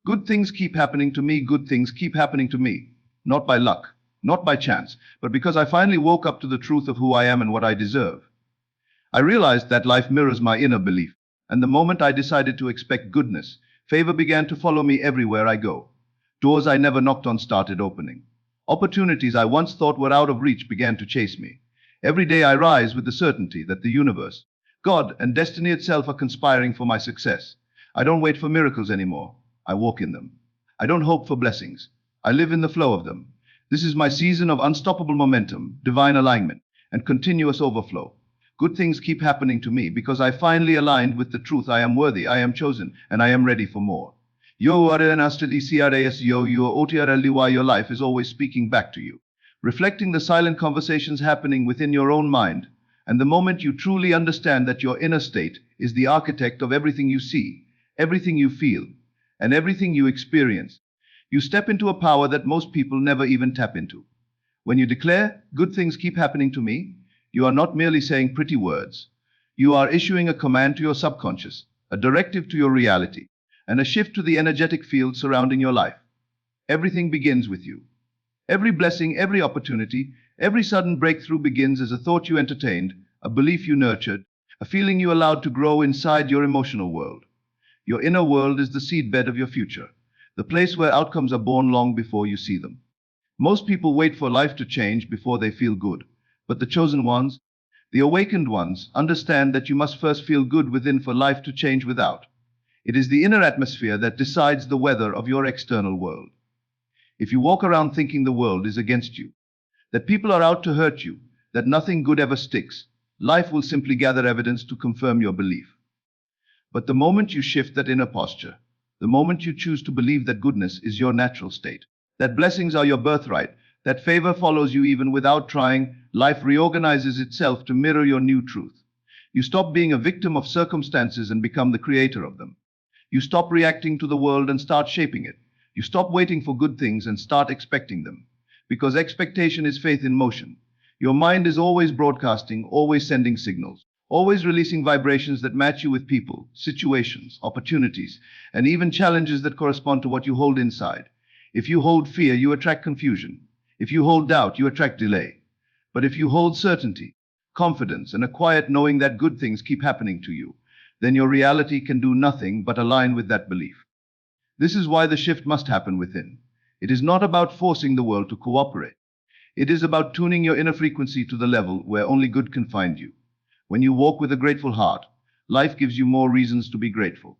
Good things keep happening to me, good things keep happening to me. Not by luck, not by chance, but because I finally woke up to the truth of who I am and what I deserve. I realized that life mirrors my inner belief, and the moment I decided to expect goodness, favor began to follow me everywhere I go. Doors I never knocked on started opening. Opportunities I once thought were out of reach began to chase me. Every day I rise with the certainty that the universe, God, and destiny itself are conspiring for my success. I don't wait for miracles anymore. I walk in them. I don't hope for blessings. I live in the flow of them. This is my season of unstoppable momentum, divine alignment, and continuous overflow. Good things keep happening to me because I finally aligned with the truth. I am worthy, I am chosen, and I am ready for more. Yo are an astadicras yo otrly, your life is always speaking back to you, reflecting the silent conversations happening within your own mind. And the moment you truly understand that your inner state is the architect of everything you see, everything you feel, and everything you experience, you step into a power that most people never even tap into. When you declare, good things keep happening to me, you are not merely saying pretty words. You are issuing a command to your subconscious, a directive to your reality, and a shift to the energetic field surrounding your life. Everything begins with you. Every blessing, every opportunity, every sudden breakthrough begins as a thought you entertained, a belief you nurtured, a feeling you allowed to grow inside your emotional world. Your inner world is the seedbed of your future, the place where outcomes are born long before you see them. Most people wait for life to change before they feel good, but the chosen ones, the awakened ones, understand that you must first feel good within for life to change without. It is the inner atmosphere that decides the weather of your external world. If you walk around thinking the world is against you, that people are out to hurt you, that nothing good ever sticks, life will simply gather evidence to confirm your belief. But the moment you shift that inner posture, the moment you choose to believe that goodness is your natural state, that blessings are your birthright, that favor follows you even without trying, life reorganizes itself to mirror your new truth. You stop being a victim of circumstances and become the creator of them. You stop reacting to the world and start shaping it. You stop waiting for good things and start expecting them. Because expectation is faith in motion. Your mind is always broadcasting, always sending signals, always releasing vibrations that match you with people, situations, opportunities, and even challenges that correspond to what you hold inside. If you hold fear, you attract confusion. If you hold doubt, you attract delay. But if you hold certainty, confidence, and a quiet knowing that good things keep happening to you, then your reality can do nothing but align with that belief. This is why the shift must happen within. It is not about forcing the world to cooperate. It is about tuning your inner frequency to the level where only good can find you. When you walk with a grateful heart, life gives you more reasons to be grateful.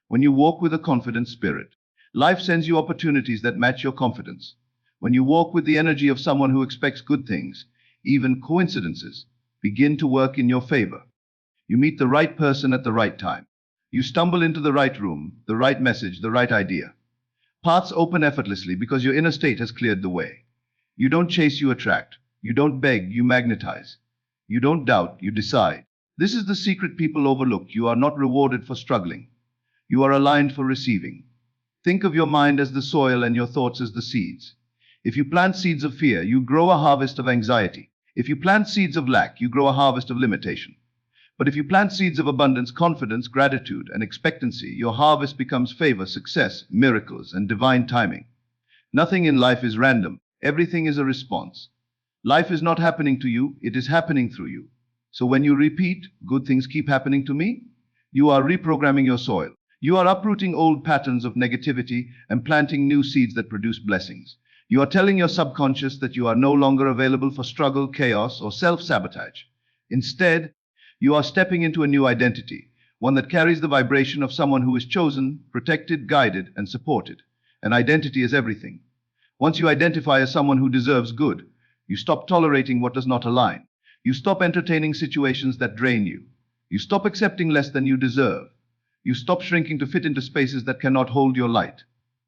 When you walk with a confident spirit, life sends you opportunities that match your confidence. When you walk with the energy of someone who expects good things, even coincidences begin to work in your favor. You meet the right person at the right time. You stumble into the right room, the right message, the right idea. Paths open effortlessly because your inner state has cleared the way. You don't chase, you attract. You don't beg, you magnetize. You don't doubt, you decide. This is the secret people overlook. You are not rewarded for struggling. You are aligned for receiving. Think of your mind as the soil and your thoughts as the seeds. If you plant seeds of fear, you grow a harvest of anxiety. If you plant seeds of lack, you grow a harvest of limitation. But if you plant seeds of abundance, confidence, gratitude, and expectancy, your harvest becomes favor, success, miracles, and divine timing. Nothing in life is random. Everything is a response. Life is not happening to you, it is happening through you. So when you repeat, good things keep happening to me, you are reprogramming your soil. You are uprooting old patterns of negativity and planting new seeds that produce blessings. You are telling your subconscious that you are no longer available for struggle, chaos, or self-sabotage. Instead, you are stepping into a new identity, one that carries the vibration of someone who is chosen, protected, guided, and supported. An identity is everything. Once you identify as someone who deserves good, you stop tolerating what does not align. You stop entertaining situations that drain you. You stop accepting less than you deserve. You stop shrinking to fit into spaces that cannot hold your light.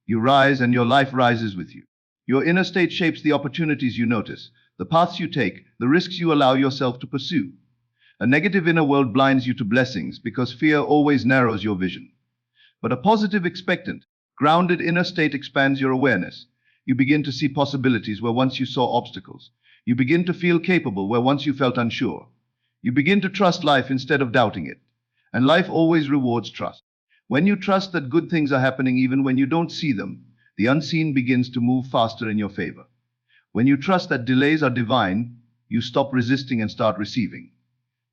You rise and your life rises with you. Your inner state shapes the opportunities you notice, the paths you take, the risks you allow yourself to pursue. A negative inner world blinds you to blessings because fear always narrows your vision. But a positive, expectant, grounded inner state expands your awareness. You begin to see possibilities where once you saw obstacles. You begin to feel capable where once you felt unsure. You begin to trust life instead of doubting it. And life always rewards trust. When you trust that good things are happening even when you don't see them, the unseen begins to move faster in your favor. When you trust that delays are divine, you stop resisting and start receiving.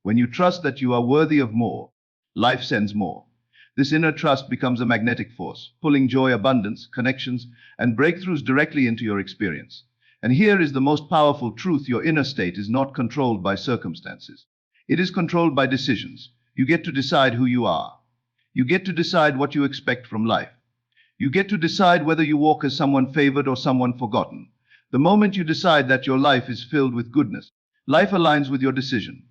When you trust that you are worthy of more, life sends more. This inner trust becomes a magnetic force, pulling joy, abundance, connections, and breakthroughs directly into your experience. And here is the most powerful truth: your inner state is not controlled by circumstances. It is controlled by decisions. You get to decide who you are. You get to decide what you expect from life. You get to decide whether you walk as someone favored or someone forgotten. The moment you decide that your life is filled with goodness, life aligns with your decision.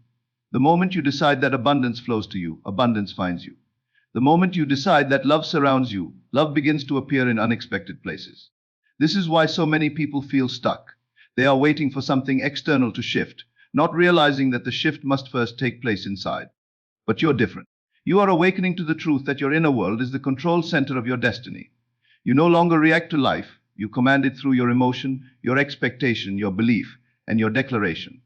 The moment you decide that abundance flows to you, abundance finds you. The moment you decide that love surrounds you, love begins to appear in unexpected places. This is why so many people feel stuck. They are waiting for something external to shift, not realizing that the shift must first take place inside. But you're different. You are awakening to the truth that your inner world is the control center of your destiny. You no longer react to life. You command it through your emotion, your expectation, your belief, and your declaration.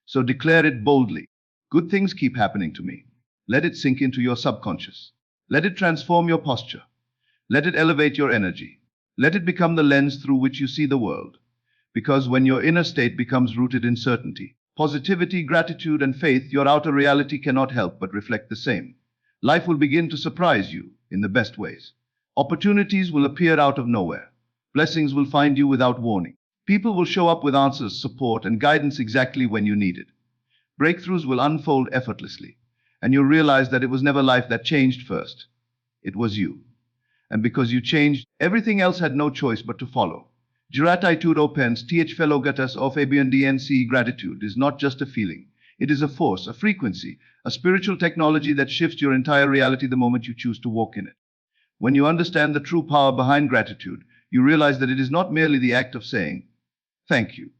So declare it boldly. Good things keep happening to me. Let it sink into your subconscious. Let it transform your posture. Let it elevate your energy. Let it become the lens through which you see the world. Because when your inner state becomes rooted in certainty, positivity, gratitude, and faith, your outer reality cannot help but reflect the same. Life will begin to surprise you in the best ways. Opportunities will appear out of nowhere. Blessings will find you without warning. People will show up with answers, support, and guidance exactly when you need it. Breakthroughs will unfold effortlessly, and you'll realize that it was never life that changed first. It was you. And because you changed, everything else had no choice but to follow. Gratitude opens th fellow gatas of abundance. Gratitude is not just a feeling. It is a force, a frequency, a spiritual technology that shifts your entire reality the moment you choose to walk in it. When you understand the true power behind gratitude, you realize that it is not merely the act of saying, thank you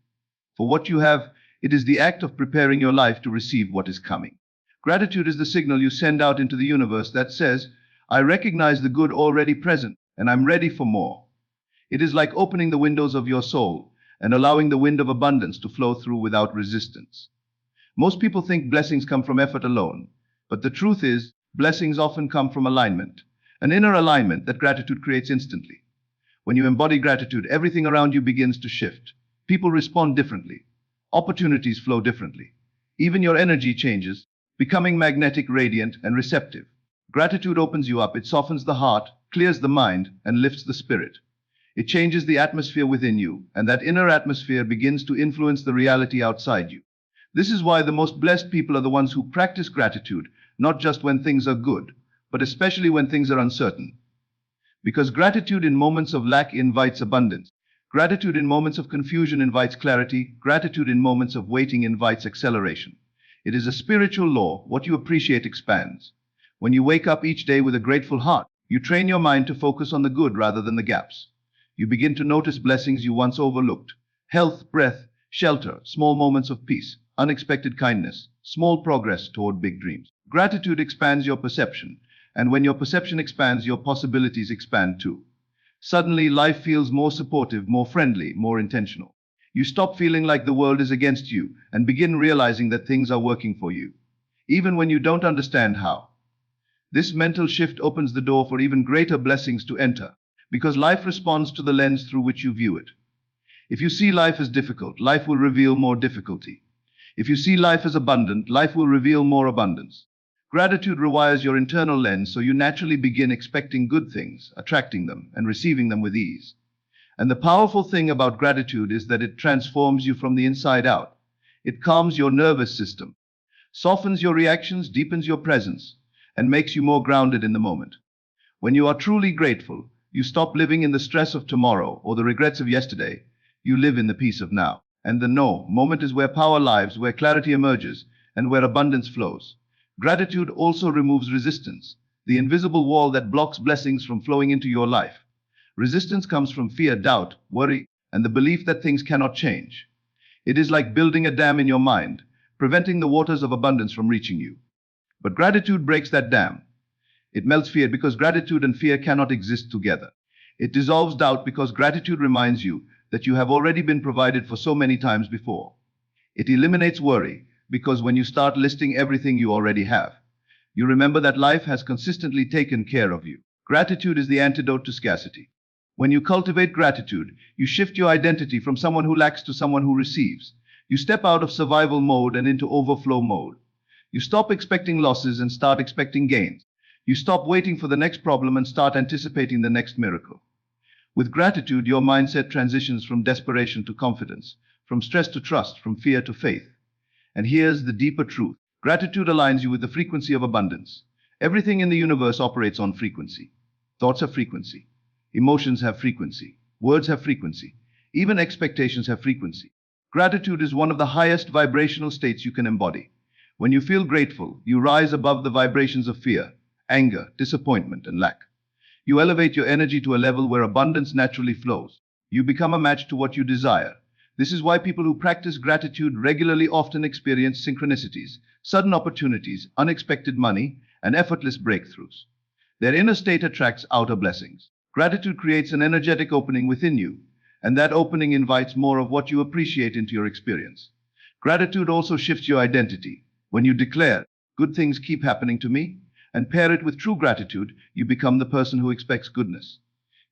for what you have. It is the act of preparing your life to receive what is coming. Gratitude is the signal you send out into the universe that says, I recognize the good already present, and I'm ready for more. It is like opening the windows of your soul and allowing the wind of abundance to flow through without resistance. Most people think blessings come from effort alone, but the truth is, blessings often come from alignment, an inner alignment that gratitude creates instantly. When you embody gratitude, everything around you begins to shift. People respond differently. Opportunities flow differently. Even your energy changes, becoming magnetic, radiant, and receptive. Gratitude opens you up. It softens the heart, clears the mind, and lifts the spirit. It changes the atmosphere within you, and that inner atmosphere begins to influence the reality outside you. This is why the most blessed people are the ones who practice gratitude, not just when things are good, but especially when things are uncertain. Because gratitude in moments of lack invites abundance. Gratitude in moments of confusion invites clarity. Gratitude in moments of waiting invites acceleration. It is a spiritual law. What you appreciate expands. When you wake up each day with a grateful heart, you train your mind to focus on the good rather than the gaps. You begin to notice blessings you once overlooked. Health, breath, shelter, small moments of peace, unexpected kindness, small progress toward big dreams. Gratitude expands your perception, and when your perception expands, your possibilities expand too. Suddenly, life feels more supportive, more friendly, more intentional. You stop feeling like the world is against you and begin realizing that things are working for you, even when you don't understand how. This mental shift opens the door for even greater blessings to enter, because life responds to the lens through which you view it. If you see life as difficult, life will reveal more difficulty. If you see life as abundant, life will reveal more abundance. Gratitude rewires your internal lens, so you naturally begin expecting good things, attracting them, and receiving them with ease. And the powerful thing about gratitude is that it transforms you from the inside out. It calms your nervous system, softens your reactions, deepens your presence, and makes you more grounded in the moment. When you are truly grateful, you stop living in the stress of tomorrow or the regrets of yesterday. You live in the peace of now. And the now moment is where power lives, where clarity emerges, and where abundance flows. Gratitude also removes resistance, the invisible wall that blocks blessings from flowing into your life. Resistance comes from fear, doubt, worry, and the belief that things cannot change. It is like building a dam in your mind, preventing the waters of abundance from reaching you. But gratitude breaks that dam. It melts fear because gratitude and fear cannot exist together. It dissolves doubt because gratitude reminds you that you have already been provided for so many times before. It eliminates worry because when you start listing everything you already have, You remember that life has consistently taken care of you. Gratitude is the antidote to scarcity. When you cultivate gratitude, you shift your identity from someone who lacks to someone who receives. You step out of survival mode and into overflow mode. You stop expecting losses and start expecting gains. You stop waiting for the next problem and start anticipating the next miracle. With gratitude, your mindset transitions from desperation to confidence, from stress to trust, from fear to faith. And here's the deeper truth. Gratitude aligns you with the frequency of abundance. Everything in the universe operates on frequency. Thoughts have frequency. Emotions have frequency. Words have frequency. Even expectations have frequency. Gratitude is one of the highest vibrational states you can embody. When you feel grateful, you rise above the vibrations of fear, anger, disappointment, and lack. You elevate your energy to a level where abundance naturally flows. You become a match to what you desire. This is why people who practice gratitude regularly often experience synchronicities, sudden opportunities, unexpected money, and effortless breakthroughs. Their inner state attracts outer blessings. Gratitude creates an energetic opening within you, and that opening invites more of what you appreciate into your experience. Gratitude also shifts your identity. When you declare, "Good things keep happening to me," and pair it with true gratitude, you become the person who expects goodness.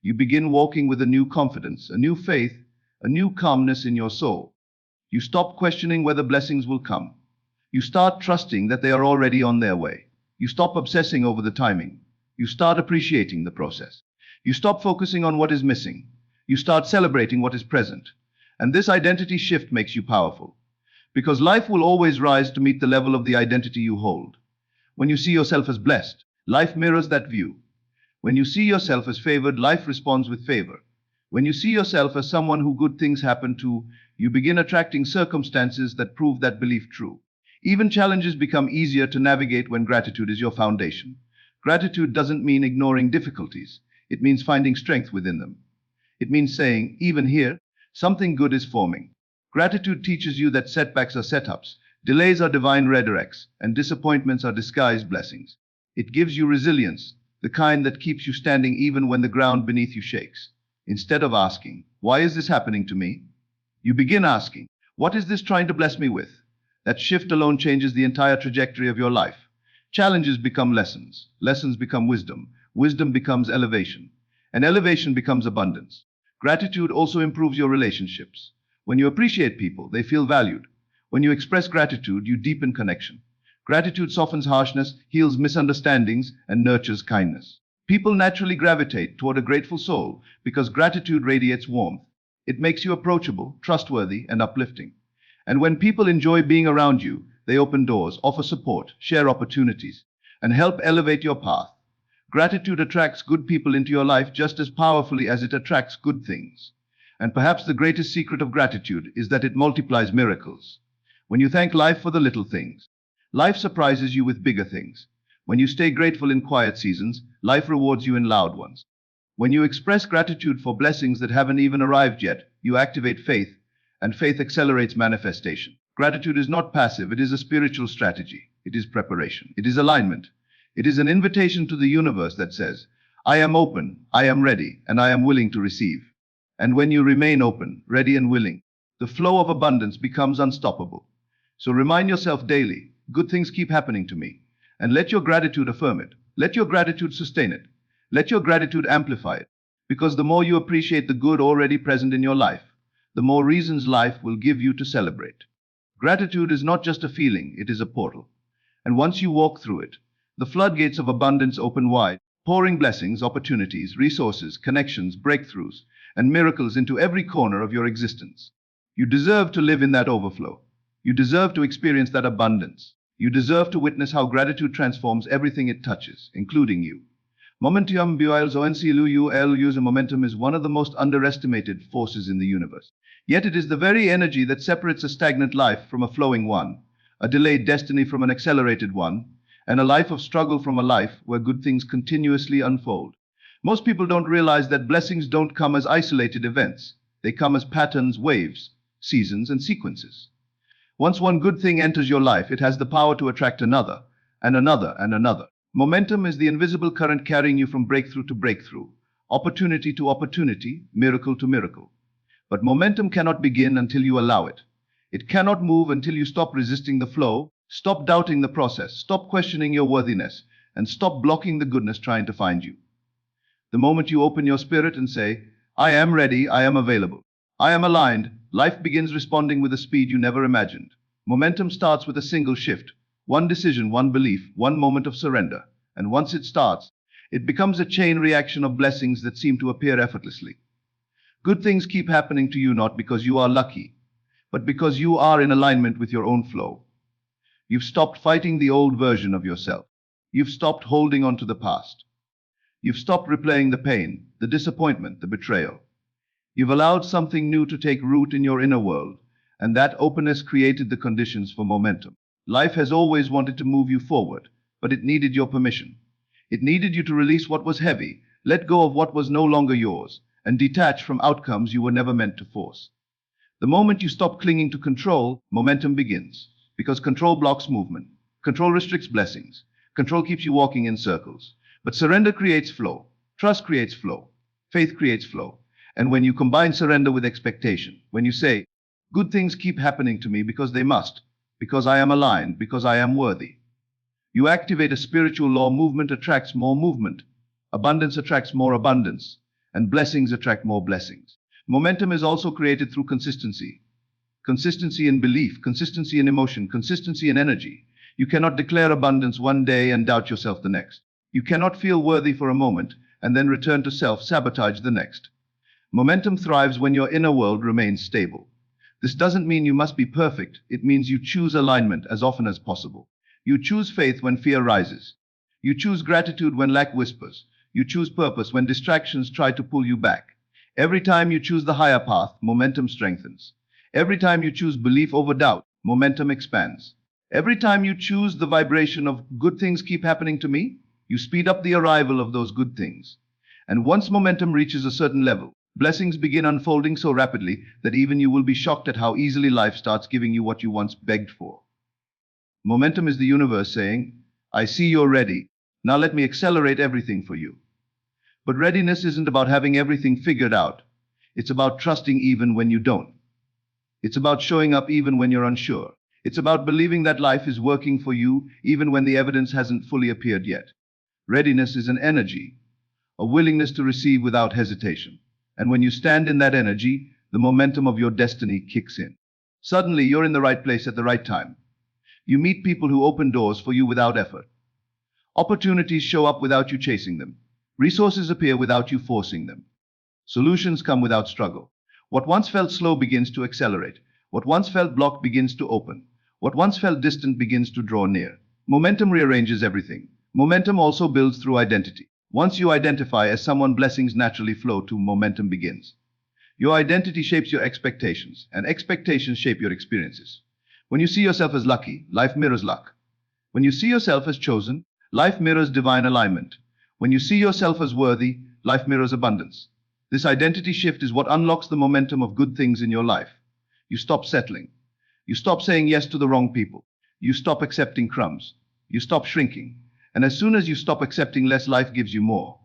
You begin walking with a new confidence, a new faith, a new calmness in your soul. You stop questioning whether blessings will come. You start trusting that they are already on their way. You stop obsessing over the timing. You start appreciating the process. You stop focusing on what is missing. You start celebrating what is present. And this identity shift makes you powerful. Because life will always rise to meet the level of the identity you hold. When you see yourself as blessed, life mirrors that view. When you see yourself as favored, life responds with favor. When you see yourself as someone who good things happen to, you begin attracting circumstances that prove that belief true. Even challenges become easier to navigate when gratitude is your foundation. Gratitude doesn't mean ignoring difficulties. It means finding strength within them. It means saying, even here, something good is forming. Gratitude teaches you that setbacks are setups, delays are divine redirects, and disappointments are disguised blessings. It gives you resilience, the kind that keeps you standing even when the ground beneath you shakes. Instead of asking, "Why is this happening to me?" you begin asking, "What is this trying to bless me with?" That shift alone changes the entire trajectory of your life. Challenges become lessons, lessons become wisdom, wisdom becomes elevation, and elevation becomes abundance. Gratitude also improves your relationships. When you appreciate people, they feel valued. When you express gratitude, you deepen connection. Gratitude softens harshness, heals misunderstandings, and nurtures kindness. People naturally gravitate toward a grateful soul because gratitude radiates warmth. It makes you approachable, trustworthy, and uplifting. And when people enjoy being around you, they open doors, offer support, share opportunities, and help elevate your path. Gratitude attracts good people into your life just as powerfully as it attracts good things. And perhaps the greatest secret of gratitude is that it multiplies miracles. When you thank life for the little things, life surprises you with bigger things. When you stay grateful in quiet seasons, life rewards you in loud ones. When you express gratitude for blessings that haven't even arrived yet, you activate faith, and faith accelerates manifestation. Gratitude is not passive, it is a spiritual strategy. It is preparation. It is alignment. It is an invitation to the universe that says, "I am open, I am ready, and I am willing to receive." And when you remain open, ready, and willing, the flow of abundance becomes unstoppable. So remind yourself daily, "Good things keep happening to me." And let your gratitude affirm it. Let your gratitude sustain it. Let your gratitude amplify it. Because the more you appreciate the good already present in your life, the more reasons life will give you to celebrate. Gratitude is not just a feeling, it is a portal. And once you walk through it, the floodgates of abundance open wide, pouring blessings, opportunities, resources, connections, breakthroughs, and miracles into every corner of your existence. You deserve to live in that overflow. You deserve to experience that abundance. You deserve to witness how gratitude transforms everything it touches, including you. Momentum builds momentum is one of the most underestimated forces in the universe. Yet it is the very energy that separates a stagnant life from a flowing one, a delayed destiny from an accelerated one, and a life of struggle from a life where good things continuously unfold. Most people don't realize that blessings don't come as isolated events. They come as patterns, waves, seasons, and sequences. Once one good thing enters your life, it has the power to attract another, and another, and another. Momentum is the invisible current carrying you from breakthrough to breakthrough, opportunity to opportunity, miracle to miracle. But momentum cannot begin until you allow it. It cannot move until you stop resisting the flow, Stop doubting the process, stop questioning your worthiness, and stop blocking the goodness trying to find you. The moment you open your spirit and say, I am ready, I am available, I am aligned, life begins responding with a speed you never imagined. Momentum starts with a single shift, one decision, one belief, one moment of surrender. And once it starts, it becomes a chain reaction of blessings that seem to appear effortlessly. Good things keep happening to you not because you are lucky, but because you are in alignment with your own flow. You've stopped fighting the old version of yourself. You've stopped holding on to the past. You've stopped replaying the pain, the disappointment, the betrayal. You've allowed something new to take root in your inner world, and that openness created the conditions for momentum. Life has always wanted to move you forward, but it needed your permission. It needed you to release what was heavy, let go of what was no longer yours, and detach from outcomes you were never meant to force. The moment you stop clinging to control, momentum begins. Because control blocks movement. Control restricts blessings. Control keeps you walking in circles. But surrender creates flow. Trust creates flow. Faith creates flow. And when you combine surrender with expectation, when you say, good things keep happening to me because they must, because I am aligned, because I am worthy, you activate a spiritual law. Movement attracts more movement. Abundance attracts more abundance. And blessings attract more blessings. Momentum is also created through consistency. Consistency in belief, consistency in emotion, consistency in energy. You cannot declare abundance one day and doubt yourself the next. You cannot feel worthy for a moment and then return to self-sabotage the next. Momentum thrives when your inner world remains stable. This doesn't mean you must be perfect. It means you choose alignment as often as possible. You choose faith when fear rises. You choose gratitude when lack whispers. You choose purpose when distractions try to pull you back. Every time you choose the higher path, momentum strengthens. Every time you choose belief over doubt, momentum expands. Every time you choose the vibration of good things keep happening to me, you speed up the arrival of those good things. And once momentum reaches a certain level, blessings begin unfolding so rapidly that even you will be shocked at how easily life starts giving you what you once begged for. Momentum is the universe saying, I see you're ready. Now let me accelerate everything for you. But readiness isn't about having everything figured out. It's about trusting even when you don't. It's about showing up even when you're unsure. It's about believing that life is working for you even when the evidence hasn't fully appeared yet. Readiness is an energy, a willingness to receive without hesitation. And when you stand in that energy, the momentum of your destiny kicks in. Suddenly, you're in the right place at the right time. You meet people who open doors for you without effort. Opportunities show up without you chasing them. Resources appear without you forcing them. Solutions come without struggle. What once felt slow begins to accelerate. What once felt blocked begins to open. What once felt distant begins to draw near. Momentum rearranges everything. Momentum also builds through identity. Once you identify as someone, blessings naturally flow to momentum begins. Your identity shapes your expectations, and expectations shape your experiences. When you see yourself as lucky, life mirrors luck. When you see yourself as chosen, life mirrors divine alignment. When you see yourself as worthy, life mirrors abundance. This identity shift is what unlocks the momentum of good things in your life. You stop settling. You stop saying yes to the wrong people. You stop accepting crumbs. You stop shrinking. And as soon as you stop accepting less, life gives you more.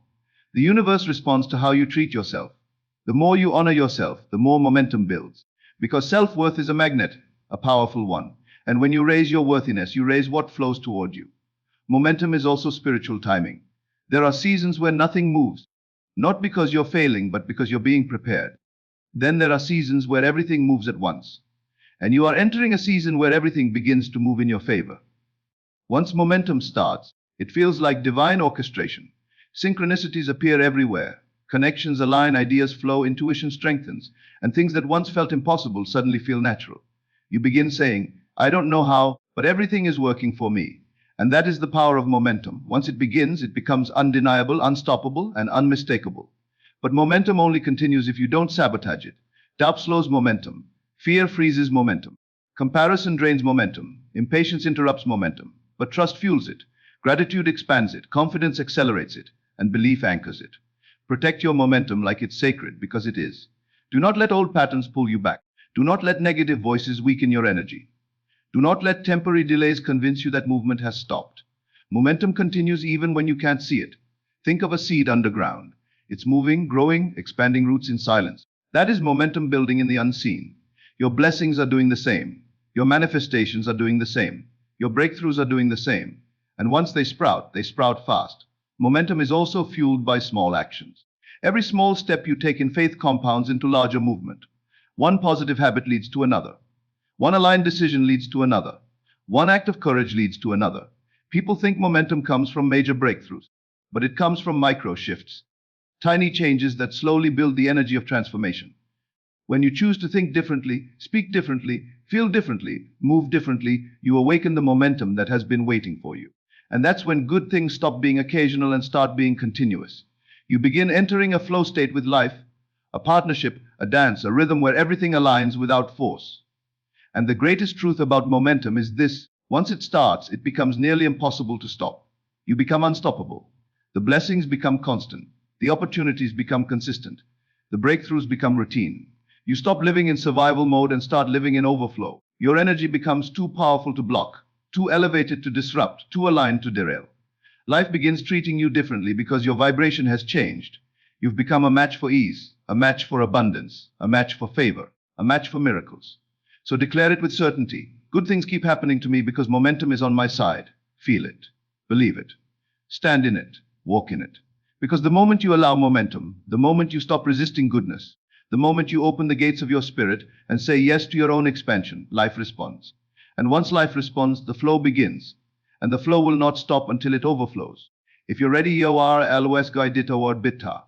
The universe responds to how you treat yourself. The more you honor yourself, the more momentum builds. Because self-worth is a magnet, a powerful one. And when you raise your worthiness, you raise what flows toward you. Momentum is also spiritual timing. There are seasons where nothing moves. Not because you're failing, but because you're being prepared. Then there are seasons where everything moves at once. And you are entering a season where everything begins to move in your favor. Once momentum starts, it feels like divine orchestration. Synchronicities appear everywhere. Connections align, ideas flow, intuition strengthens, and things that once felt impossible suddenly feel natural. You begin saying, I don't know how, but everything is working for me. And that is the power of momentum. Once it begins, it becomes undeniable, unstoppable, and unmistakable. But momentum only continues if you don't sabotage it. Doubt slows momentum. Fear freezes momentum. Comparison drains momentum. Impatience interrupts momentum. But trust fuels it. Gratitude expands it. Confidence accelerates it. And belief anchors it. Protect your momentum like it's sacred, because it is. Do not let old patterns pull you back. Do not let negative voices weaken your energy. Do not let temporary delays convince you that movement has stopped. Momentum continues even when you can't see it. Think of a seed underground. It's moving, growing, expanding roots in silence. That is momentum building in the unseen. Your blessings are doing the same. Your manifestations are doing the same. Your breakthroughs are doing the same. And once they sprout fast. Momentum is also fueled by small actions. Every small step you take in faith compounds into larger movement. One positive habit leads to another. One aligned decision leads to another. One act of courage leads to another. People think momentum comes from major breakthroughs, but it comes from micro shifts, tiny changes that slowly build the energy of transformation. When you choose to think differently, speak differently, feel differently, move differently, you awaken the momentum that has been waiting for you. And that's when good things stop being occasional and start being continuous. You begin entering a flow state with life, a partnership, a dance, a rhythm where everything aligns without force. And the greatest truth about momentum is this: once it starts, it becomes nearly impossible to stop. You become unstoppable. The blessings become constant. The opportunities become consistent. The breakthroughs become routine. You stop living in survival mode and start living in overflow. Your energy becomes too powerful to block, too elevated to disrupt, too aligned to derail. Life begins treating you differently because your vibration has changed. You've become a match for ease, a match for abundance, a match for favor, a match for miracles. So declare it with certainty. Good things keep happening to me because momentum is on my side. Feel it. Believe it. Stand in it. Walk in it. Because the moment you allow momentum, the moment you stop resisting goodness, the moment you open the gates of your spirit and say yes to your own expansion, life responds. And once life responds, the flow begins. And the flow will not stop until it overflows. If you're ready, you are always guided toward Bitta.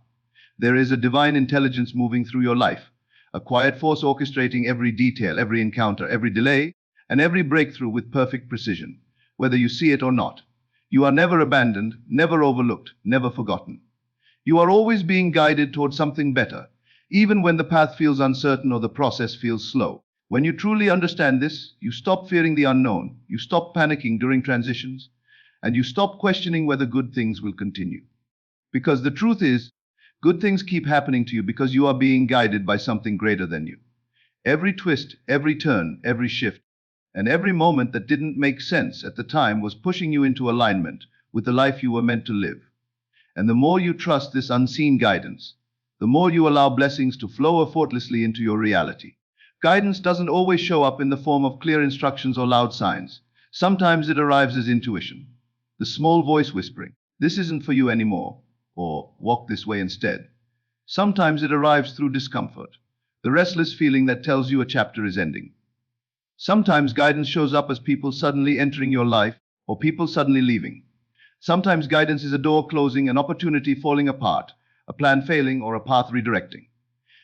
There is a divine intelligence moving through your life, a quiet force orchestrating every detail, every encounter, every delay, and every breakthrough with perfect precision, whether you see it or not. You are never abandoned, never overlooked, never forgotten. You are always being guided toward something better, even when the path feels uncertain or the process feels slow. When you truly understand this, you stop fearing the unknown, you stop panicking during transitions, and you stop questioning whether good things will continue. Because the truth is, good things keep happening to you because you are being guided by something greater than you. Every twist, every turn, every shift, and every moment that didn't make sense at the time was pushing you into alignment with the life you were meant to live. And the more you trust this unseen guidance, the more you allow blessings to flow effortlessly into your reality. Guidance doesn't always show up in the form of clear instructions or loud signs. Sometimes it arrives as intuition, the small voice whispering, "This isn't for you anymore," or "Walk this way instead." Sometimes it arrives through discomfort, the restless feeling that tells you a chapter is ending. Sometimes guidance shows up as people suddenly entering your life or people suddenly leaving. Sometimes guidance is a door closing, an opportunity falling apart, a plan failing, or a path redirecting.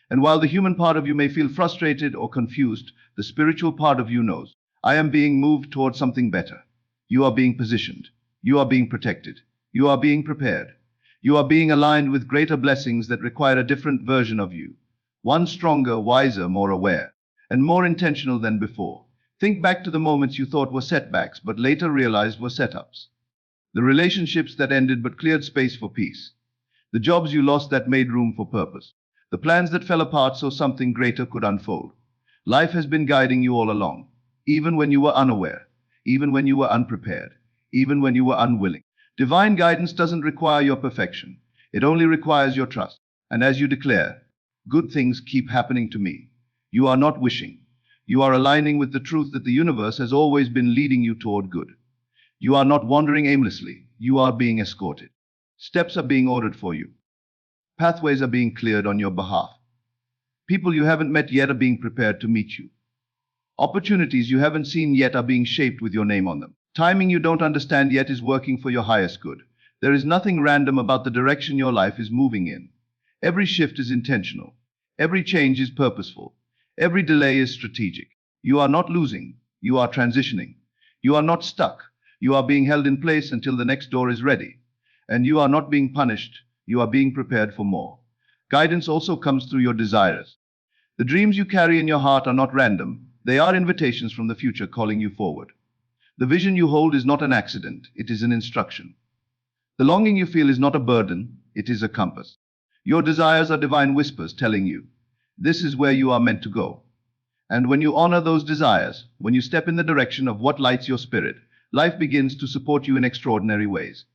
And while the human part of you may feel frustrated or confused, the spiritual part of you knows, I am being moved toward something better. You are being positioned. You are being protected. You are being prepared. You are being aligned with greater blessings that require a different version of you. One stronger, wiser, more aware, and more intentional than before. Think back to the moments you thought were setbacks, but later realized were setups. The relationships that ended but cleared space for peace. The jobs you lost that made room for purpose. The plans that fell apart so something greater could unfold. Life has been guiding you all along, even when you were unaware, even when you were unprepared, even when you were unwilling. Divine guidance doesn't require your perfection. It only requires your trust. And as you declare, good things keep happening to me, you are not wishing. You are aligning with the truth that the universe has always been leading you toward good. You are not wandering aimlessly. You are being escorted. Steps are being ordered for you. Pathways are being cleared on your behalf. People you haven't met yet are being prepared to meet you. Opportunities you haven't seen yet are being shaped with your name on them. Timing you don't understand yet is working for your highest good. There is nothing random about the direction your life is moving in. Every shift is intentional. Every change is purposeful. Every delay is strategic. You are not losing. You are transitioning. You are not stuck. You are being held in place until the next door is ready. And you are not being punished. You are being prepared for more. Guidance also comes through your desires. The dreams you carry in your heart are not random. They are invitations from the future calling you forward. The vision you hold is not an accident. It is an instruction. The longing you feel is not a burden. It is a compass. Your desires are divine whispers telling you, this is where you are meant to go. And when you honor those desires, when you step in the direction of what lights your spirit, life begins to support you in extraordinary ways.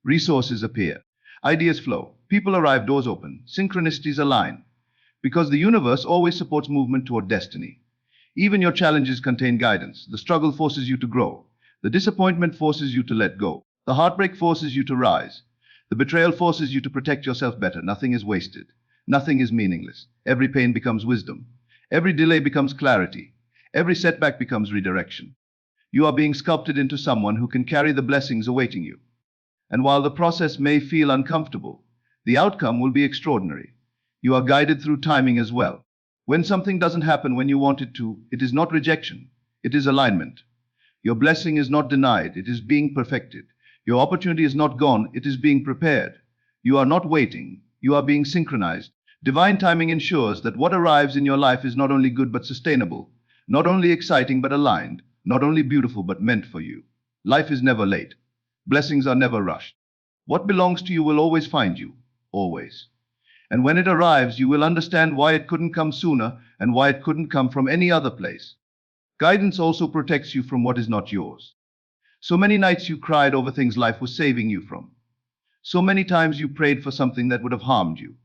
Resources appear. Ideas flow, people arrive, doors open, synchronicities align. Because the universe always supports movement toward destiny. Even your challenges contain guidance. The struggle forces you to grow. The disappointment forces you to let go. The heartbreak forces you to rise. The betrayal forces you to protect yourself better. Nothing is wasted. Nothing is meaningless. Every pain becomes wisdom. Every delay becomes clarity. Every setback becomes redirection. You are being sculpted into someone who can carry the blessings awaiting you. And while the process may feel uncomfortable, the outcome will be extraordinary. You are guided through timing as well. When something doesn't happen when you want it to, it is not rejection, it is alignment. Your blessing is not denied, it is being perfected. Your opportunity is not gone, it is being prepared. You are not waiting, you are being synchronized. Divine timing ensures that what arrives in your life is not only good but sustainable, not only exciting but aligned, not only beautiful but meant for you. Life is never late. Blessings are never rushed. What belongs to you will always find you, always. And when it arrives, you will understand why it couldn't come sooner and why it couldn't come from any other place. Guidance also protects you from what is not yours. So many nights you cried over things life was saving you from. So many times you prayed for something that would have harmed you.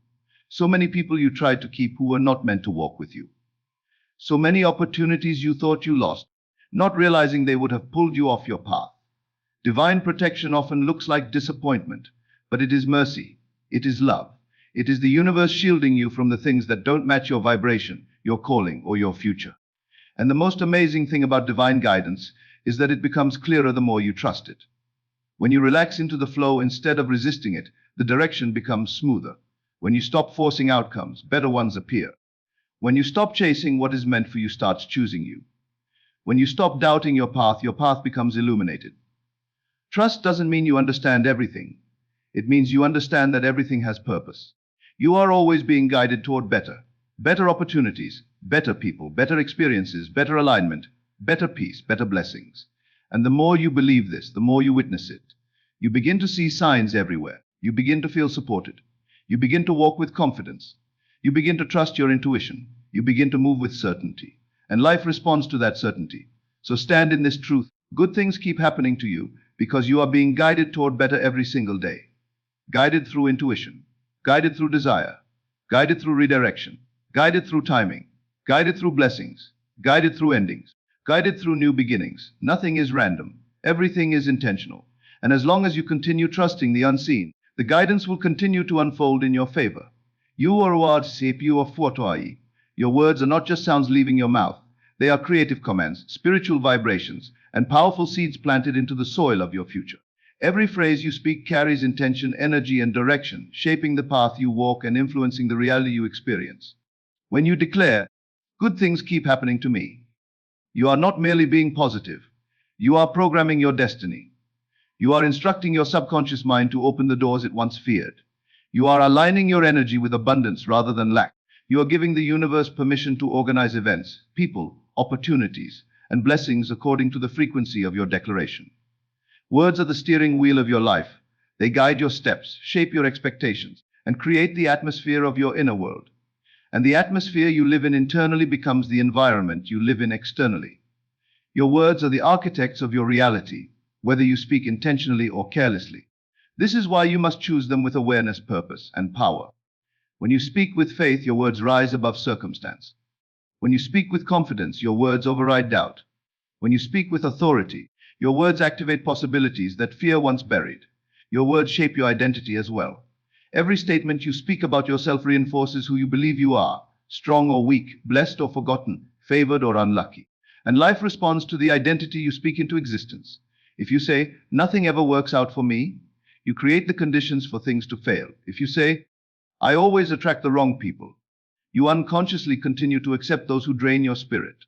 So many people you tried to keep who were not meant to walk with you. So many opportunities you thought you lost, not realizing they would have pulled you off your path. Divine protection often looks like disappointment, but it is mercy, it is love. It is the universe shielding you from the things that don't match your vibration, your calling, or your future. And the most amazing thing about divine guidance is that it becomes clearer the more you trust it. When you relax into the flow instead of resisting it, the direction becomes smoother. When you stop forcing outcomes, better ones appear. When you stop chasing what is meant for you starts choosing you. When you stop doubting your path becomes illuminated. Trust doesn't mean you understand everything. It means you understand that everything has purpose. You are always being guided toward better opportunities, better people, better experiences, better alignment, better peace, better blessings. And the more you believe this, the more you witness it. You begin to see signs everywhere. You begin to feel supported. You begin to walk with confidence. You begin to trust your intuition. You begin to move with certainty. And life responds to that certainty. So stand in this truth. Good things keep happening to you because you are being guided toward better every single day. Guided through intuition, guided through desire, guided through redirection, guided through timing, guided through blessings, guided through endings, guided through new beginnings. Nothing is random. Everything is intentional. And as long as you continue trusting the unseen, the guidance will continue to unfold in your favor. Your words are not just sounds leaving your mouth. They are creative commands, spiritual vibrations, and powerful seeds planted into the soil of your future. Every phrase you speak carries intention, energy, and direction, shaping the path you walk and influencing the reality you experience. When you declare, "Good things keep happening to me," you are not merely being positive. You are programming your destiny. You are instructing your subconscious mind to open the doors it once feared. You are aligning your energy with abundance rather than lack. You are giving the universe permission to organize events, people, opportunities, and blessings according to the frequency of your declaration. Words are the steering wheel of your life. They guide your steps, shape your expectations, and create the atmosphere of your inner world. And the atmosphere you live in internally becomes the environment you live in externally. Your words are the architects of your reality, whether you speak intentionally or carelessly. This is why you must choose them with awareness, purpose, and power. When you speak with faith, your words rise above circumstance. When you speak with confidence, your words override doubt. When you speak with authority, your words activate possibilities that fear once buried. Your words shape your identity as well. Every statement you speak about yourself reinforces who you believe you are, strong or weak, blessed or forgotten, favored or unlucky. And life responds to the identity you speak into existence. If you say, "Nothing ever works out for me," you create the conditions for things to fail. If you say, "I always attract the wrong people," you unconsciously continue to accept those who drain your spirit.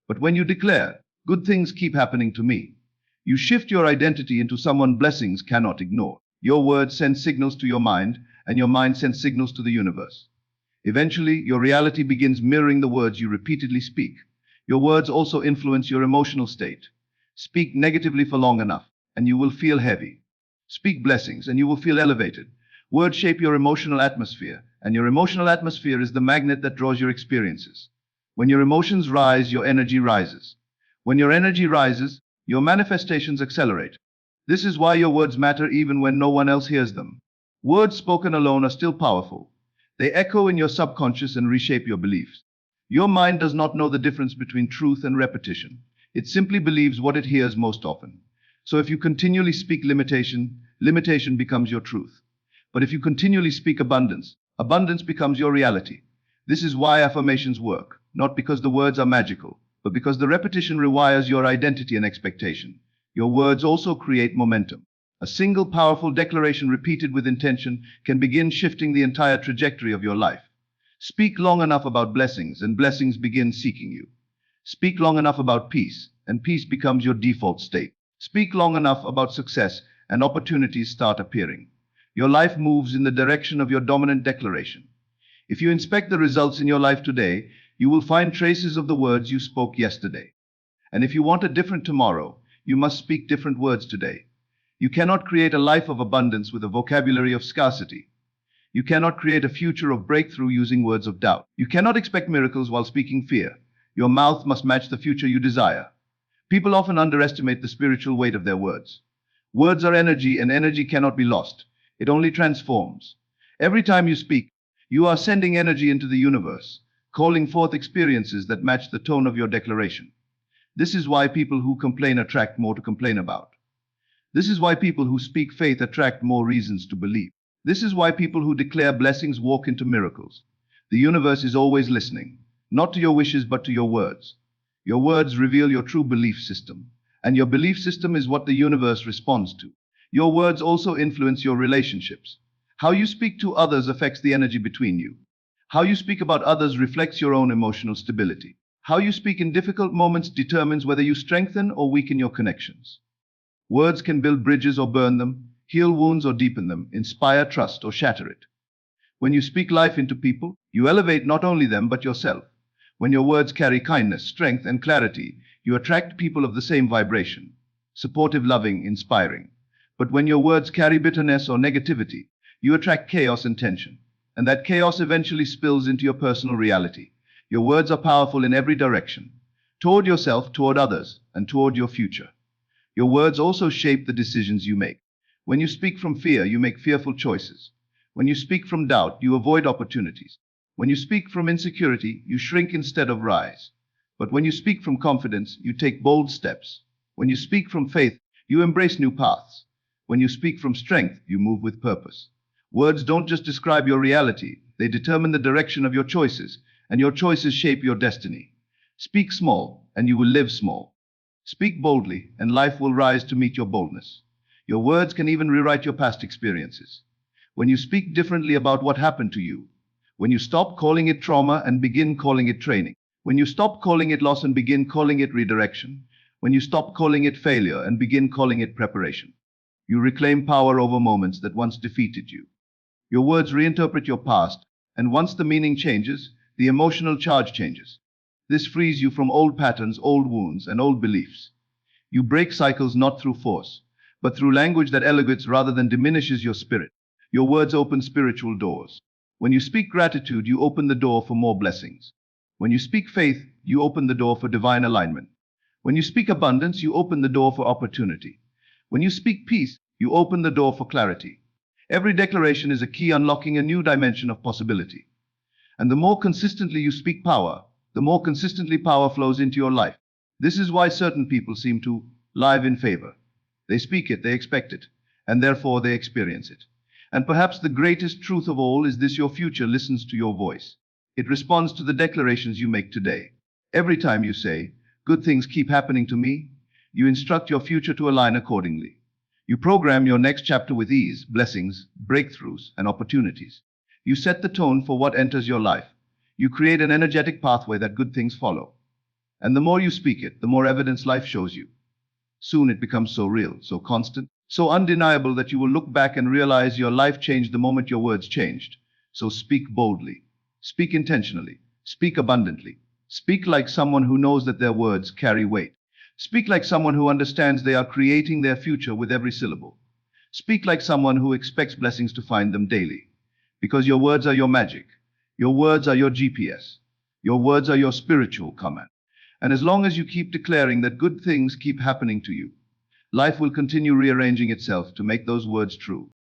But when you declare, "Good things keep happening to me," you shift your identity into someone blessings cannot ignore. Your words send signals to your mind, and your mind sends signals to the universe. Eventually, your reality begins mirroring the words you repeatedly speak. Your words also influence your emotional state. Speak negatively for long enough, and you will feel heavy. Speak blessings, and you will feel elevated. Words shape your emotional atmosphere, and your emotional atmosphere is the magnet that draws your experiences. When your emotions rise, your energy rises. When your energy rises, your manifestations accelerate. This is why your words matter even when no one else hears them. Words spoken alone are still powerful. They echo in your subconscious and reshape your beliefs. Your mind does not know the difference between truth and repetition. It simply believes what it hears most often. So if you continually speak limitation, limitation becomes your truth. But if you continually speak abundance, abundance becomes your reality. This is why affirmations work, not because the words are magical, but because the repetition rewires your identity and expectation. Your words also create momentum. A single powerful declaration repeated with intention can begin shifting the entire trajectory of your life. Speak long enough about blessings, and blessings begin seeking you. Speak long enough about peace, and peace becomes your default state. Speak long enough about success, and opportunities start appearing. Your life moves in the direction of your dominant declaration. If you inspect the results in your life today, you will find traces of the words you spoke yesterday. And if you want a different tomorrow, you must speak different words today. You cannot create a life of abundance with a vocabulary of scarcity. You cannot create a future of breakthrough using words of doubt. You cannot expect miracles while speaking fear. Your mouth must match the future you desire. People often underestimate the spiritual weight of their words. Words are energy, and energy cannot be lost. It only transforms. Every time you speak, you are sending energy into the universe, calling forth experiences that match the tone of your declaration. This is why people who complain attract more to complain about. This is why people who speak faith attract more reasons to believe. This is why people who declare blessings walk into miracles. The universe is always listening, not to your wishes but to your words. Your words reveal your true belief system, and your belief system is what the universe responds to. Your words also influence your relationships. How you speak to others affects the energy between you. How you speak about others reflects your own emotional stability. How you speak in difficult moments determines whether you strengthen or weaken your connections. Words can build bridges or burn them, heal wounds or deepen them, inspire trust or shatter it. When you speak life into people, you elevate not only them but yourself. When your words carry kindness, strength, and clarity, you attract people of the same vibration, supportive, loving, inspiring. But when your words carry bitterness or negativity, you attract chaos and tension, and that chaos eventually spills into your personal reality. Your words are powerful in every direction, toward yourself, toward others, and toward your future. Your words also shape the decisions you make. When you speak from fear, you make fearful choices. When you speak from doubt, you avoid opportunities. When you speak from insecurity, you shrink instead of rise. But when you speak from confidence, you take bold steps. When you speak from faith, you embrace new paths. When you speak from strength, you move with purpose. Words don't just describe your reality, they determine the direction of your choices, and your choices shape your destiny. Speak small, and you will live small. Speak boldly, and life will rise to meet your boldness. Your words can even rewrite your past experiences. When you speak differently about what happened to you, when you stop calling it trauma and begin calling it training, when you stop calling it loss and begin calling it redirection, when you stop calling it failure and begin calling it preparation, you reclaim power over moments that once defeated you. Your words reinterpret your past, and once the meaning changes, the emotional charge changes. This frees you from old patterns, old wounds, and old beliefs. You break cycles not through force, but through language that elevates rather than diminishes your spirit. Your words open spiritual doors. When you speak gratitude, you open the door for more blessings. When you speak faith, you open the door for divine alignment. When you speak abundance, you open the door for opportunity. When you speak peace, you open the door for clarity. Every declaration is a key unlocking a new dimension of possibility. And the more consistently you speak power, the more consistently power flows into your life. This is why certain people seem to live in favor. They speak it, they expect it, and therefore they experience it. And perhaps the greatest truth of all is this: your future listens to your voice. It responds to the declarations you make today. Every time you say, "Good things keep happening to me," you instruct your future to align accordingly. You program your next chapter with ease, blessings, breakthroughs, and opportunities. You set the tone for what enters your life. You create an energetic pathway that good things follow. And the more you speak it, the more evidence life shows you. Soon it becomes so real, so constant, so undeniable that you will look back and realize your life changed the moment your words changed. So speak boldly, speak intentionally, speak abundantly, speak like someone who knows that their words carry weight. Speak like someone who understands they are creating their future with every syllable. Speak like someone who expects blessings to find them daily. Because your words are your magic. Your words are your GPS. Your words are your spiritual command. And as long as you keep declaring that good things keep happening to you, life will continue rearranging itself to make those words true.